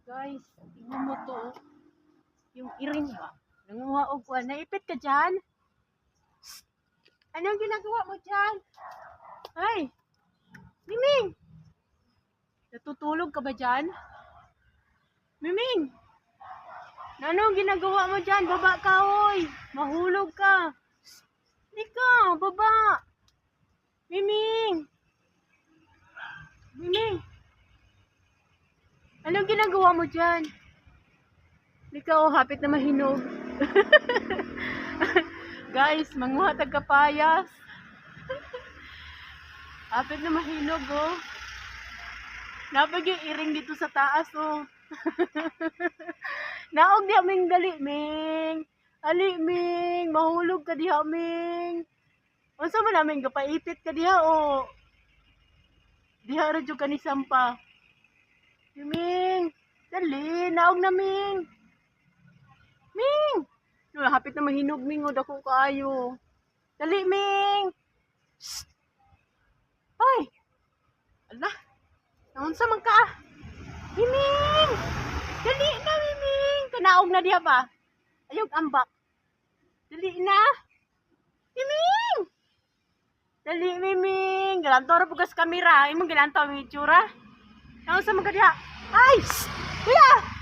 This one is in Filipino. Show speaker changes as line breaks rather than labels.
Guys, tingnan mo to. Yung iring ba? Nanguha og kuan. Naipit ka dyan? Anong ginagawa mo dyan? Ay! Miming! Natutulog ka ba dyan? Miming! Anong ginagawa mo dyan? Baba ka, oy! Mahulog ka! Ika! Baba! Miming! Miming! Anong ginagawa mo dyan? Ikaw, hapit na mahinog. Guys, manguha tagkapayas. Hapit na mahinog, oh. Napag yung iring dito sa taas, oh. Naog di aming dali, Ming. Ali, Ming. Mahulog ka diha, Ming. Unsa man namin kapaipit ka diha, oh. Diha radyo ka ni Sampa. Ming. Dali, naog na, Ming. Ming. No, hapit na mahinog, Ming. O, dako kaayo. Dali, Ming. Shh. Hoy. Ala. Naunsa man ka? Miming. Dali na, Miming. Kanaog na diha ba? Ayog ambak. Dali na. Miming. Dali, Miming. Galanto ra bugas kamera. Imong galanto ang itsura. Naunsa man ka diha? Ay! Shh. Kuya!